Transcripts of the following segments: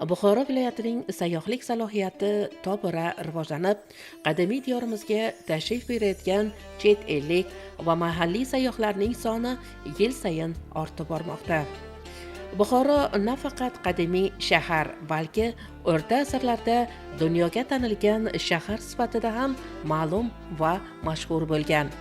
Buxoro viloyatining sayyohlik salohiyati tobora rivojlanib, qadimiy diyorimizga tashrif buyurayotgan chet ellik va mahalliy sayyohlarning soni yil sayin ortib bormoqda. Buxoro nafaqat qadimiy shahar, balki o'rta asrlarda dunyoga tanilgan shahar sifatida ham ma'lum va mashhur bo'lgan.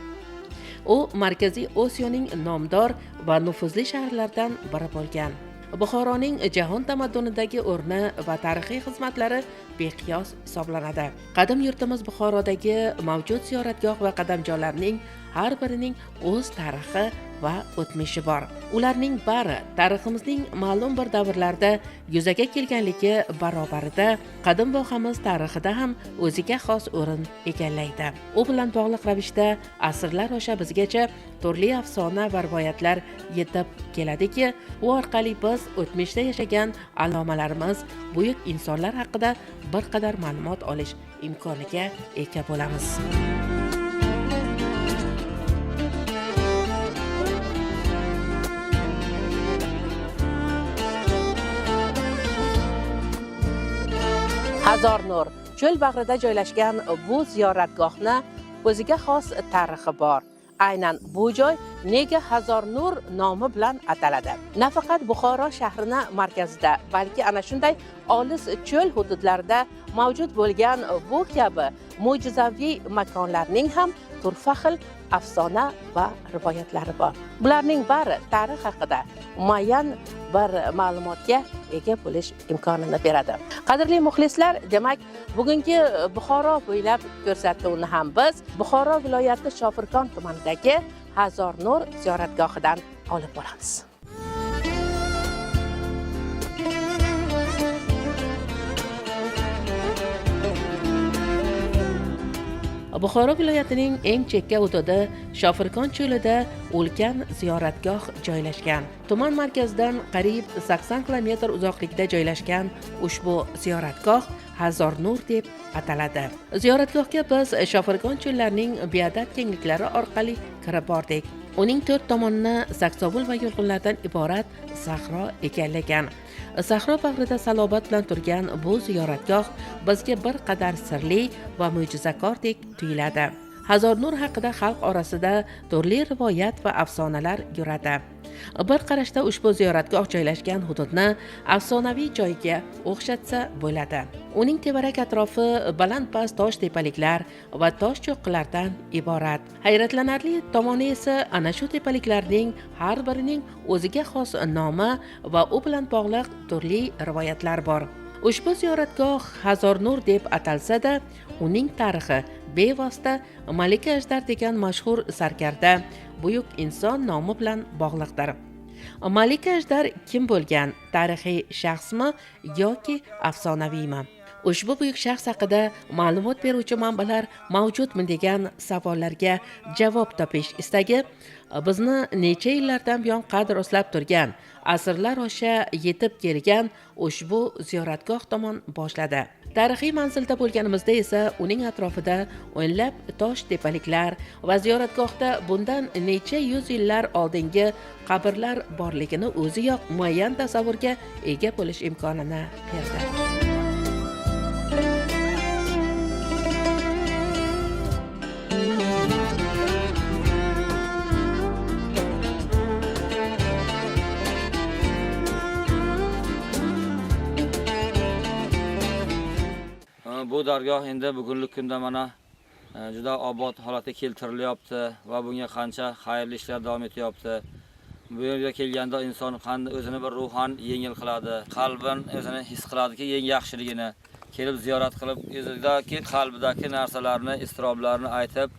U Markaziy Osiyoning nomdor va nufuzli shaharlaridan biri bo'lgan. Buxoroning jahon tamaddunidagi o'rni va tarixiy xizmatlari beqiyos hisoblanadi. Qadim yurtimiz Buxorodagi mavjud ziyoratgoh va qadamjolarning har birining o'z tarixi va o'tmishi bor. Ularning bari tariximizning ma'lum bir davrlarda yuzaga kelganligi barobarida qadim vohamiz tarixida ham o'ziga xos o'rin egallaydi. U bilan bog'liq ravishda asrlar osha bizgacha turli afsona va rivoyatlar yetib keladiki, u orqali biz o'tmishda yashagan alomalarimiz, buyuk insonlar haqida bir qadar ma'lumot olish imkoniga ega bo'lamiz. Hazor Nur cho'l bag'rida joylashgan bu ziyoratgohni o'ziga xos tarixi bor. Aynan bu joy nega Hazor Nur nomi bilan ataladi? Nafaqat Buxoro shahrining markazida, balki ana shunday olis cho'l hududlarida mavjud bo'lgan bu kabi mo'jizaviy makonlarning ham turfa xil afsona va rivoyatlari bor. Bularning bari tarix haqida muayyan bir ma'lumotga ega bo'lish imkonini beradi. Qadrli muxlislar, demak, bugungi Buxoro bo'ylab ko'rsatuvni ham biz Buxoro viloyati Shofirkon tumanidagi Hazor Nur ziyoratgohidan olib boramiz. Buxoro viloyatining eng chekka hududi Shofirkon cho'lida ulkan ziyoratgoh joylashgan. Tuman markazidan qariyb 80 km uzoqlikda joylashgan ushbu ziyoratgoh Hazor Nur deb ataladi. Ziyoratgohga biz Shofirkon cho'llarining beadad kengliklari orqali kirib bordik. Uning 4 tomonini saksovul va yulg'unlardan iborat sahro egallagan. Sahro bag'rida salobat bilan turgan bu ziyoratgoh bizga bir qadar sirli va mo'jizakordek tuyuladi. Hazor Nur haqida xalq orasida turli rivoyat va afsonalar yuradi. Bir qarashda ushbu ziyoratgoh joylashgan hududni afsonaviy joyga o'xshatsa bo'ladi. Uning tevarak atrofi baland-past tosh tepaliklar va tosh cho'qqilardan iborat. Hayratlanarli tomoni esa ana shu tepaliklarning har birining o'ziga xos nomi va u bilan bog'liq turli rivoyatlar bor. Ushbu ziyoratgoh Hazor Nur deb atalsa-da, uning tarixi bevosita Malika Ajdar degan mashhur sarkarda buyuk inson nomi bilan bog'liqdir. Malika Ajdar kim bo'lgan? Tarixiy shaxsmi yoki afsonaviymi? Ushbu buyuk shaxs haqida ma'lumot beruvchi manbalar mavjudmi degan savollarga javob topish istagi bizni necha yillardan buyon qadr oslab turgan, asrlar osha yetib kelgan ushbu ziyoratgoh tomon boshladi. Tarixiy manzilda bo'lganimizda esa uning atrofida o'nlab tosh tepaliklar va ziyoratgohda bundan necha yuz yillar oldingi qabrlar borligini o'ziyoq muayyan tasavvurga ega bo'lish imkonini berdi. Bu dargoh endi bugungi kunda mana juda obod holatga keltirilyapti va bunga qancha xayrli ishlar davom etyapti. Bu yerga kelganda inson qanday o'zini bir ruhan yengil qiladi, qalban o'zini his qiladiki, eng yaxshiligini kelib ziyorat qilib, o'zidagi qalbidagi narsalarni, istiroblarni aytib,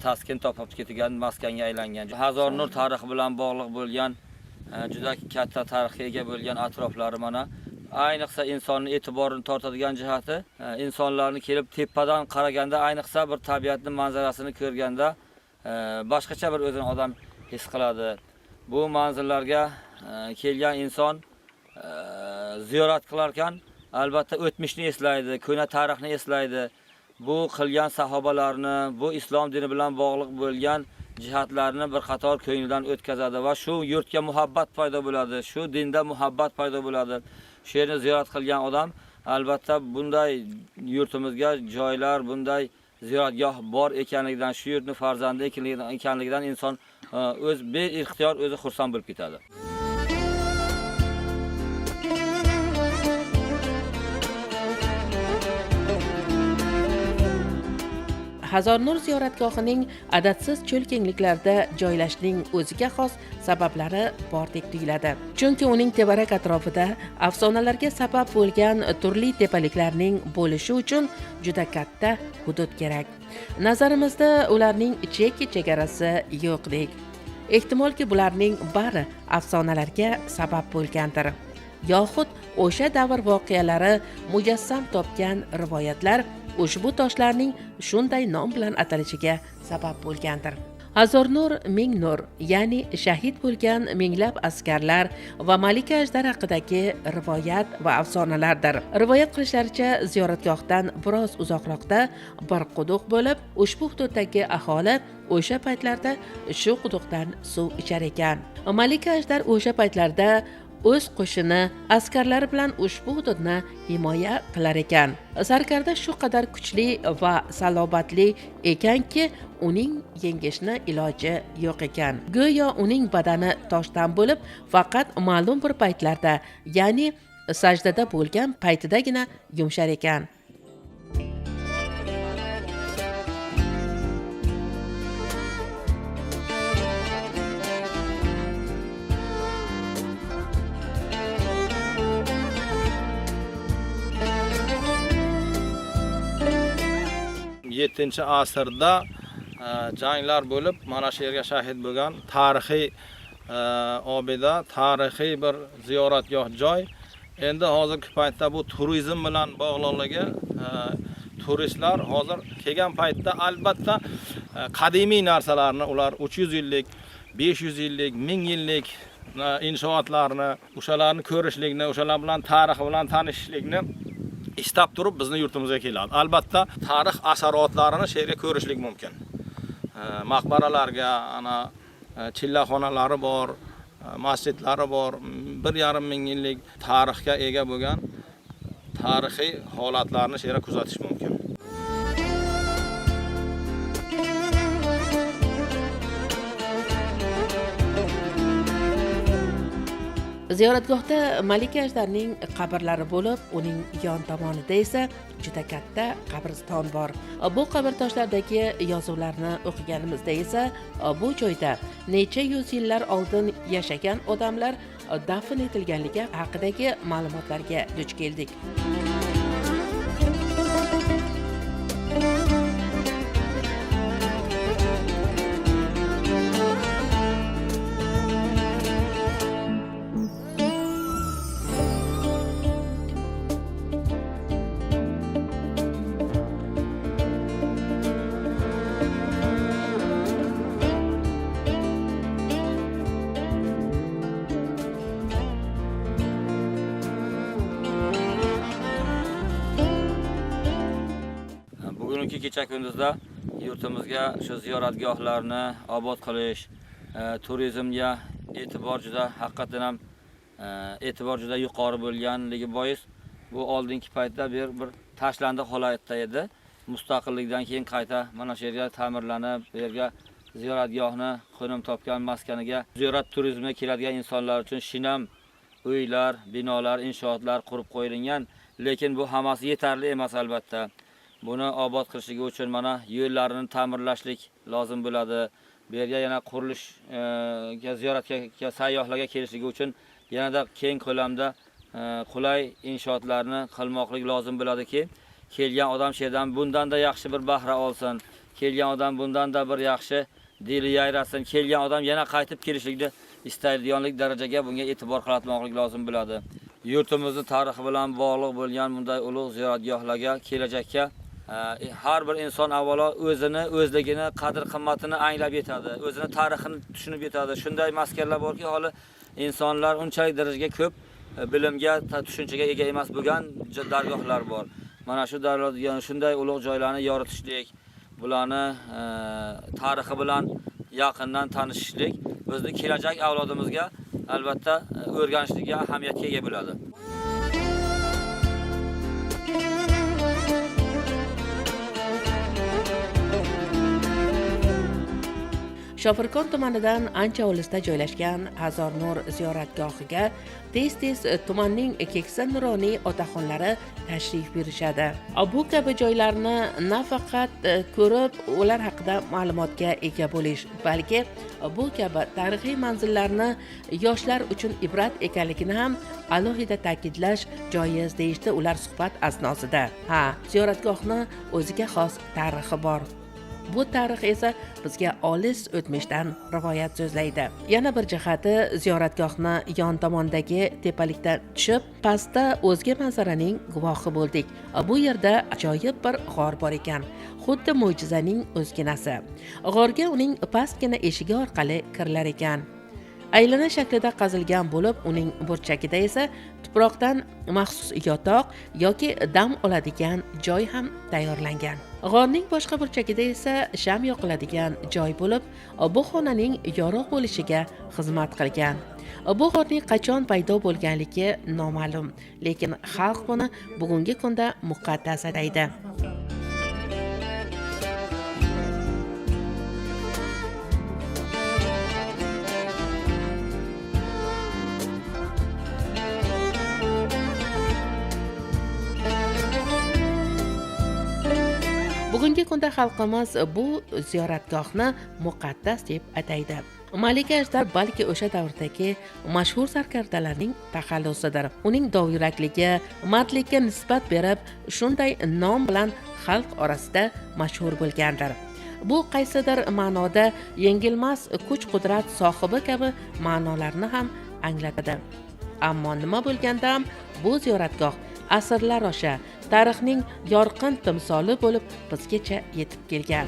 taskin topib ketgan maskanga aylangan. Hazor Nur tarixi bilan bog'liq bo'lgan, juda katta tarixga ega bo'lgan atroflari mana ayniqsa insonning e'tiborini tortadigan jihati, insonlarni kelib tepadan qaraganda, ayniqsa bir tabiatning manzarasini ko'rganda boshqacha bir o'zini odam his qiladi. Bu manzillarga kelgan inson ziyorat qilar ekan, albatta o'tmishni eslaydi, ko'na tarixni eslaydi. bu qilgan sahobalarni, bu islom dini bilan bog'liq bo'lgan jihatlarni bir qator ko'nglidan o'tkazadi va shu yurtga muhabbat paydo bo'ladi, shu dinda muhabbat paydo bo'ladi. Shu yerni ziyorat qilgan odam albatta bunday yurtimizga joylar, bunday ziyoratgoh bor ekanligidan, shu yurtning farzandi ekanligidan inson o'z beixtiyor o'zi xursand bo'lib ketadi. Hazornur ziyoratgohining adadsiz cho'l kengliklarida joylashning o'ziga xos sabablari bordek tuyuladi. Chunki uning tevarak atrofida afsonalarga sabab bo'lgan turli tepaliklarning bo'lishi uchun juda katta hudud kerak. Nazarimizda ularning chegarasi yo'qdek. Ehtimolki bularning bari afsonalarga sabab bo'lgandir. Yoxud o'sha davr voqealari mujassam topgan rivoyatlar ushbu toshlarning shunday nom bilan atalishiga sabab bo'lgandir. Hazornur ming nur, ya'ni shahid bo'lgan minglab askarlar va Malika Ajdar haqidagi rivoyat va afsonalardir. Rivoyat qilishlaricha, ziyoratgohdan biroz uzoqroqda bir quduq bo'lib, ushbu hududdagi aholi o'sha paytlarda shu quduqdan suv ichar ekan. Malika Ajdar o'sha paytlarda o'z qo'shini askarlari bilan ushbu hududni himoya qilar ekan. Sarkarda shu qadar kuchli va salobatli ekanki, uning yengishni iloji yo'q ekan. Go'yo uning badani toshdan bo'lib, faqat ma'lum bir paytlarda, ya'ni sajdada bo'lgan paytidagina yumshar ekan. Yettinchi asrda janglar bo'lib, mana shu yerga shahid bo'lgan tarixiy obida, tarixiy bir ziyoratgoh joy. Endi hozirgi paytda bu turizm bilan bog'liqligi, turistlar hozir kelgan paytda albatta qadimiy narsalarni, ular 300 yillik, 500 yillik, 1000 yillik inshootlarni, o'shalarni ko'rishlikni, o'shalar bilan tarixi bilan tanishishlikni istab turib bizni yurtimizga keladi. Albatta tarix asaratlarini shu yerga ko'rishlik mumkin. Maqbaralarga, ana chillaxonalari bor, masjidlari bor, 1,5 ming yillik tarixga ega bo'lgan tarixiy holatlarni shu yerga kuzatish mumkin. Ziyoratgohda Malika Ajdarning qabrlari bo'lib, uning yon tomonida esa juda katta qabriston bor. Bu qabr toshlardagi yozuvlarni o'qiganimizda esa bu joyda necha yuz yillar oldin yashagan odamlar dafn etilganligi haqidagi ma'lumotlarga duch keldik. Bugungi kecha kunduzda yurtimizga shu ziyoratgohlarni obod qilish, turizmga e'tibor juda haqiqatan ham e'tibor juda yuqori bo'lganligi bois bu oldingi paytda bir tashlandiq holatda edi. Mustaqillikdan keyin qayta mana shu yerga ta'mirlanib, bu yerga ziyoratgohni qo'nim topgan maskaniga ziyorat turizmiga keladigan insonlar uchun shinam uylar, binolar, inshootlar qurib qo'yilgan, lekin bu hammasi yetarli emas albatta. Buni obod qilishligi uchun mana yo'llarini ta'mirlashlik lozim bo'ladi. Bu yerga yana qurilish ziyoratga sayyohlarga kelishligi uchun yanada keng ko'lamda qulay inshootlarni qilmoqlik lozim bo'ladiki, kelgan odam shu yerdan bundan-da yaxshi bir bahra olsin, kelgan odam bundan-da bir yaxshi dili yayrasin, kelgan odam yana qaytib kelishlikni istaydiganlik darajaga bunga e'tibor qaratmoqlik lozim bo'ladi. Yurtimizning tarixi bilan bog'liq bo'lgan bunday ulug' ziyoratgohlarga kelajakka har bir inson avvalo o'zligini, qadr-qimmatini anglab yetadi, o'zini tarixini tushunib yetadi. Shunday maskanlar borki, hali insonlar unchalik darajaga ko'p bilimga, tushunchaga ega emas bo'lgan dargohlar bor. mana shu davlatga shunday ulug' joylarni yoritishlik, bularni tarixi bilan yaqindan tanishishlik bizni kelajak avlodimizga albatta o'rganishlikka ahamiyatga ega bo'ladi. Shofirkon tumanidan ancha olisda joylashgan Hazor Nur ziyoratgohiga tez-tez tumanning keksa nuroniy otaxonlari tashrif buyurishadi. Bu kabi joylarni nafaqat ko'rib, ular haqida ma'lumotga ega bo'lish, balki bu kabi tarixiy manzillarni yoshlar uchun ibrat ekanligini ham alohida ta'kidlash joiz, deyishdi ular suhbat asnosida. Ziyoratgohni o'ziga xos tarixi bor. Bu tarix esa bizga olis o'tmishdan rivoyat so'zlaydi. Yana bir jihati, ziyoratgohni yon tomondagi tepalikdan tushib, pastda o'zga manzaraning guvohi bo'ldik. Bu yerda ajoyib bir g'or bor ekan, xuddi mo'jizaning o'zginasi. G'orga uning pastgina eshigi orqali kirilar ekan. Aylana shaklida qazilgan bo'lib, uning burchagida esa tuproqdan maxsus yotoq yoki dam oladigan joy ham tayyorlangan. G'orning boshqa burchagida esa sham yoqiladigan joy bo'lib, bu xonaning yorug' bo'lishiga xizmat qilgan. Bu g'orning qachon paydo bo'lganligi noma'lum, lekin xalq buni bugungi kunda muqaddas ataydi. Bugungi kunda xalqimiz bu ziyoratgohni muqaddas deb ataydi. Malika Ajdar balki o'sha davrdagi mashhur sarkardalarning taxallusidir. Uning dovyurakligi, mardlikka nisbat berib, shunday nom bilan xalq orasida mashhur bo'lgandir. Bu qaysidir ma'noda yengilmas kuch-qudrat sohibi kabi ma'nolarni ham anglatadi. Ammo nima bo'lganda ham bu ziyoratgoh asrlar osha tarixning yorqin timsoli bo'lib bizgacha yetib kelgan.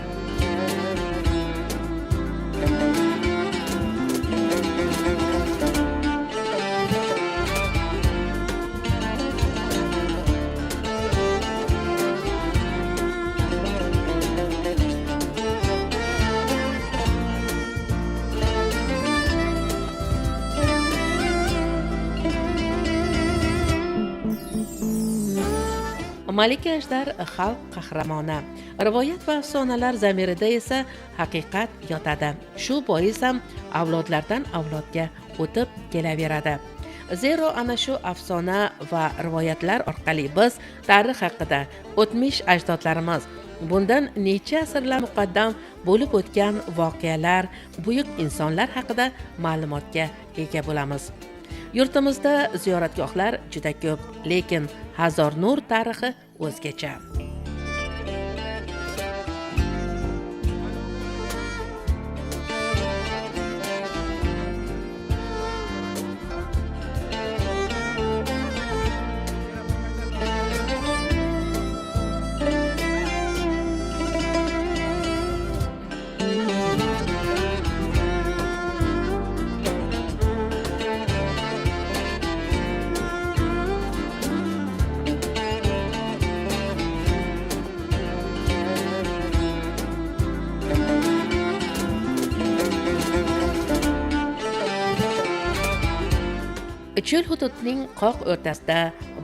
Malika Ajdar xalq qahramoni. Rivoyat va afsonalar zamirida esa haqiqat yotadi. Shu bois ham avlodlardan avlodga o'tib kelaveradi. Zero ana shu afsona va rivoyatlar orqali biz tarix haqida, o'tmish ajdodlarimiz, bundan necha asrlar muqaddam bo'lib o'tgan voqealar, buyuk insonlar haqida ma'lumotga ega bo'lamiz. Yurtimizda ziyoratgohlar juda ko'p, lekin Hazor Nur tarixi o'zgacha. Cho'l hududining qoq o'rtasida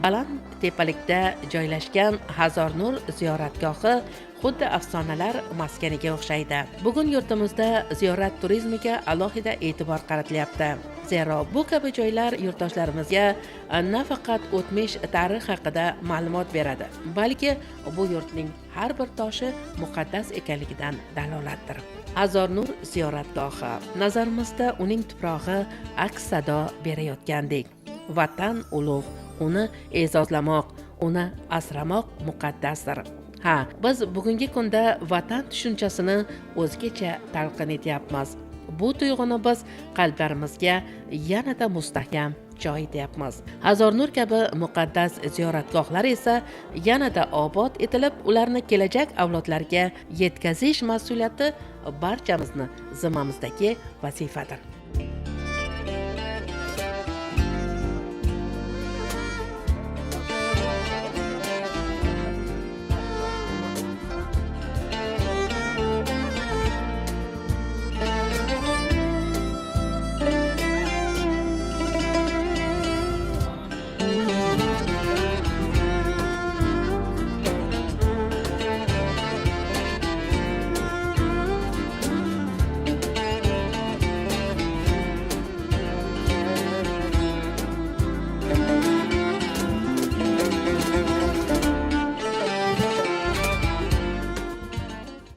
baland tepalikda joylashgan Hazor Nur ziyoratgohi xuddi afsonalar maskaniga o'xshaydi. Bugun yurtimizda ziyorat turizmiga alohida e'tibor qaratilyapti. Zero bu kabi joylar yurtdoshlarimizga nafaqat o'tmish tarix haqida ma'lumot beradi, balki bu yurtning har bir toshi muqaddas ekanligidan dalolatdir. Hazor Nur ziyoratgohi nazarimizda uning tuprog'i aks sado berayotgandek. Vatan ulug', uni e'zozlamoq, uni asramoq muqaddasdir. Biz bugungi kunda vatan tushunchasini o'zgacha talqin etyapmiz. Bu tuyg'uni biz qalblarimizga yanada mustahkam joy deyapmiz. Hazor Nur kabi muqaddas ziyoratgohlar esa yanada obod etilib, ularni kelajak avlodlarga yetkazish mas'uliyati barchamizni zimmamizdagi vazifadir.